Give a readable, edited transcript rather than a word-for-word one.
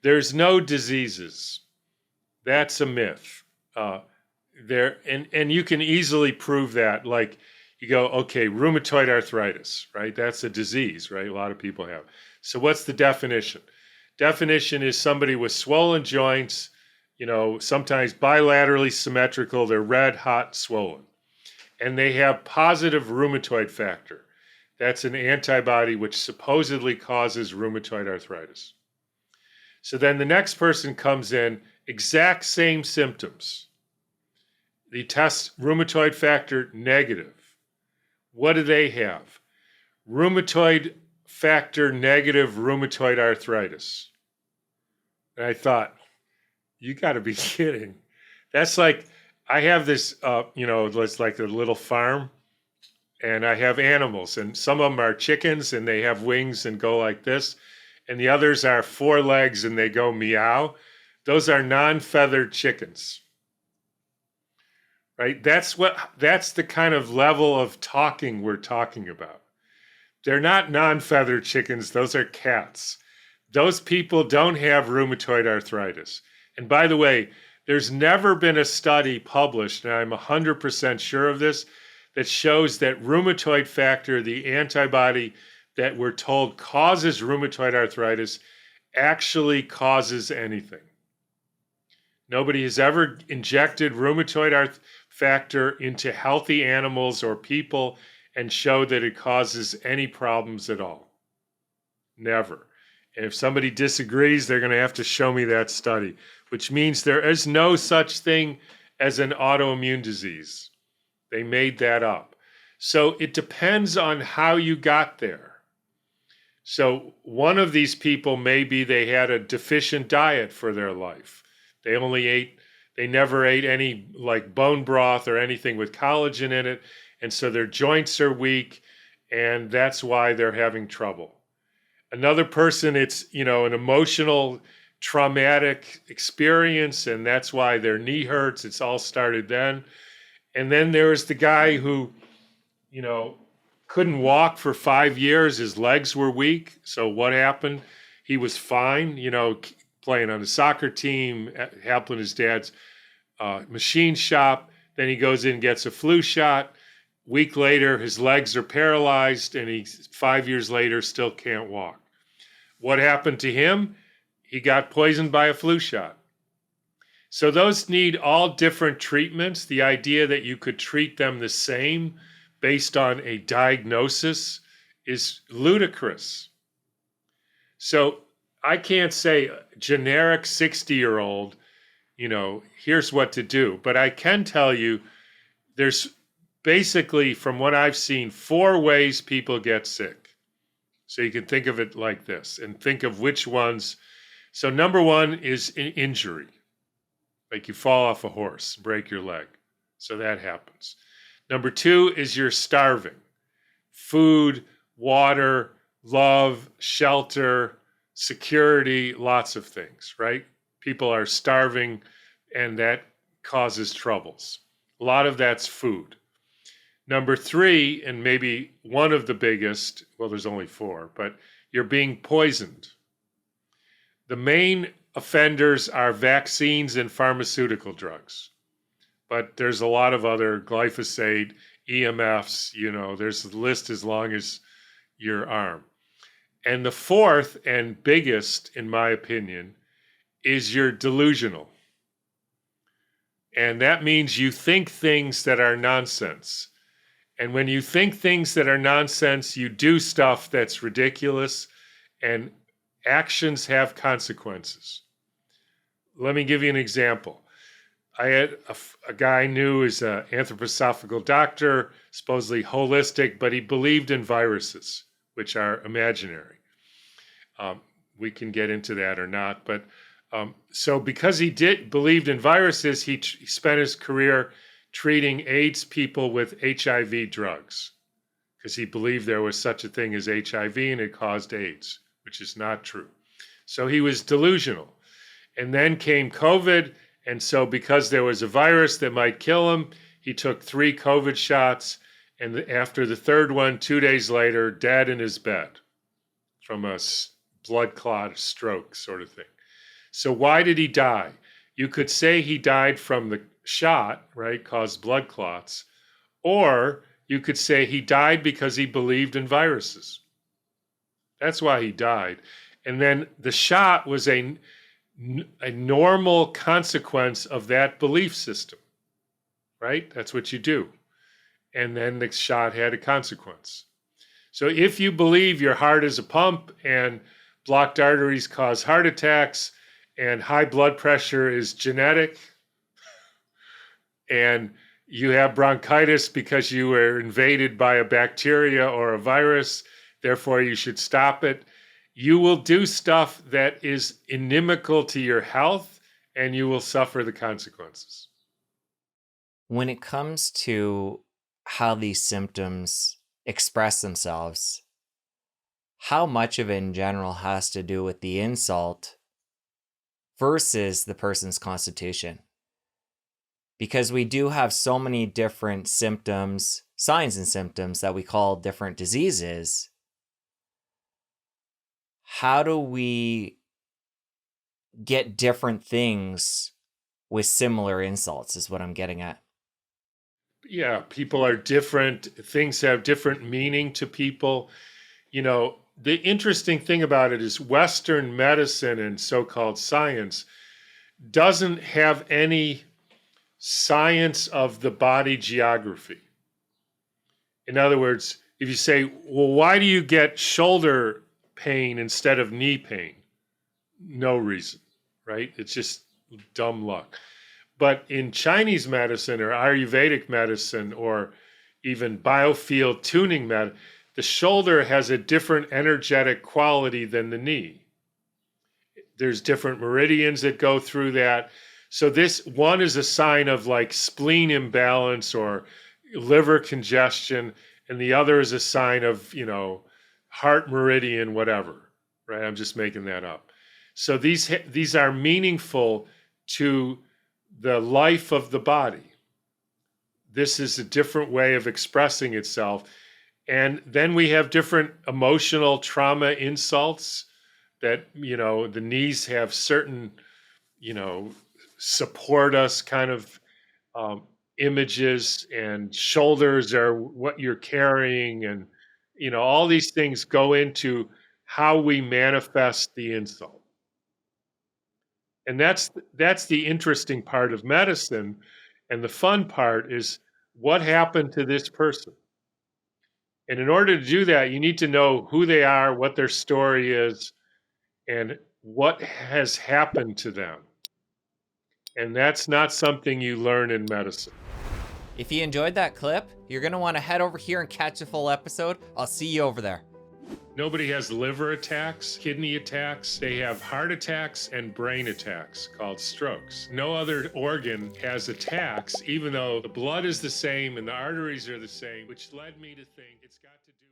There's no diseases. That's a myth. And you can easily prove that. Like you go, okay, rheumatoid arthritis, right? That's a disease, right? A lot of people have. So what's the definition? Definition is somebody with swollen joints, sometimes bilaterally symmetrical. They're red, hot, swollen, and they have positive rheumatoid factor. That's an antibody which supposedly causes rheumatoid arthritis. So then the next person comes in, exact same symptoms. The test rheumatoid factor negative. What do they have? Rheumatoid factor negative rheumatoid arthritis. And I thought, you got to be kidding. That's like, I have this, it's like a little farm, and I have animals, and some of them are chickens and they have wings and go like this, and the others are four legs and they go meow. Those are non-feathered chickens. Right? That's the kind of level of talking we're talking about. They're not non-feathered chickens, those are cats. Those people don't have rheumatoid arthritis. And by the way, there's never been a study published, and I'm 100% sure of this, that shows that rheumatoid factor, the antibody that we're told causes rheumatoid arthritis, actually causes anything. Nobody has ever injected rheumatoid factor into healthy animals or people and showed that it causes any problems at all. Never. And if somebody disagrees, they're going to have to show me that study, which means there is no such thing as an autoimmune disease. They made that up. So it depends on how you got there. So one of these people, maybe they had a deficient diet for their life. They never ate any like bone broth or anything with collagen in it. And so their joints are weak, and that's why they're having trouble. Another person, it's, an emotional traumatic experience, and that's why their knee hurts. It's all started then. And then there's the guy who, couldn't walk for 5 years. His legs were weak. So what happened? He was fine, playing on the soccer team, helping his dad's machine shop. Then he goes in and gets a flu shot. Week later, his legs are paralyzed, and he 5 years later still can't walk. What happened to him? He got poisoned by a flu shot. So those need all different treatments. The idea that you could treat them the same based on a diagnosis is ludicrous. So I can't say generic 60-year-old, here's what to do. But I can tell you there's basically, from what I've seen, 4 ways people get sick. So you can think of it like this and think of which ones. So number 1 is an injury. Like you fall off a horse, break your leg. So that happens. Number 2 is you're starving. Food, water, love, shelter, security, lots of things, right? People are starving, and that causes troubles. A lot of that's food. Number 3, and maybe one of the biggest, well, there's only 4, but you're being poisoned. The main offenders are vaccines and pharmaceutical drugs. But there's a lot of other glyphosate, EMFs, there's a list as long as your arm. And the 4th and biggest, in my opinion, is you're delusional. And that means you think things that are nonsense. And when you think things that are nonsense, you do stuff that's ridiculous, and actions have consequences. Let me give you an example. I had a guy I knew is an anthroposophical doctor, supposedly holistic, but he believed in viruses, which are imaginary. We can get into that or not. But so because he believed in viruses, he spent his career treating AIDS people with HIV drugs because he believed there was such a thing as HIV and it caused AIDS, which is not true. So he was delusional. And then came COVID. And so because there was a virus that might kill him, he took 3 COVID shots. And after the 3rd one, 2 days later, dead in his bed from a blood clot, stroke sort of thing. So why did he die? You could say he died from the shot, right, caused blood clots, or you could say he died because he believed in viruses. That's why he died. And then the shot was a normal consequence of that belief system, right? That's what you do. And then the shot had a consequence. So if you believe your heart is a pump and blocked arteries cause heart attacks and high blood pressure is genetic and you have bronchitis because you were invaded by a bacteria or a virus, therefore you should stop it, you will do stuff that is inimical to your health and you will suffer the consequences. When it comes to how these symptoms express themselves, how much of it in general has to do with the insult versus the person's constitution? Because we do have so many different symptoms, signs and symptoms that we call different diseases. How do we get different things with similar insults is what I'm getting at. Yeah, people are different. Things have different meaning to people. You know, the interesting thing about it is Western medicine and so-called science doesn't have any science of the body geography. In other words, if you say, well, why do you get shoulder pain instead of knee pain? No reason, right? It's just dumb luck. But in Chinese medicine or Ayurvedic medicine or even biofield tuning medicine, the shoulder has a different energetic quality than the knee. There's different meridians that go through that. So this one is a sign of like spleen imbalance or liver congestion, and the other is a sign of, you know, heart meridian, whatever, right? I'm just making that up. So these are meaningful to the life of the body. This is a different way of expressing itself. And then we have different emotional trauma insults that, you know, the knees have certain, you know, support us kind of images, and shoulders are what you're carrying. And, you know, all these things go into how we manifest the insult. And that's the interesting part of medicine. And the fun part is what happened to this person. And in order to do that, you need to know who they are, what their story is, and what has happened to them. And that's not something you learn in medicine. If you enjoyed that clip, you're going to want to head over here and catch a full episode. I'll see you over there. Nobody has liver attacks, kidney attacks. They have heart attacks and brain attacks called strokes. No other organ has attacks, even though the blood is the same and the arteries are the same, which led me to think it's got to do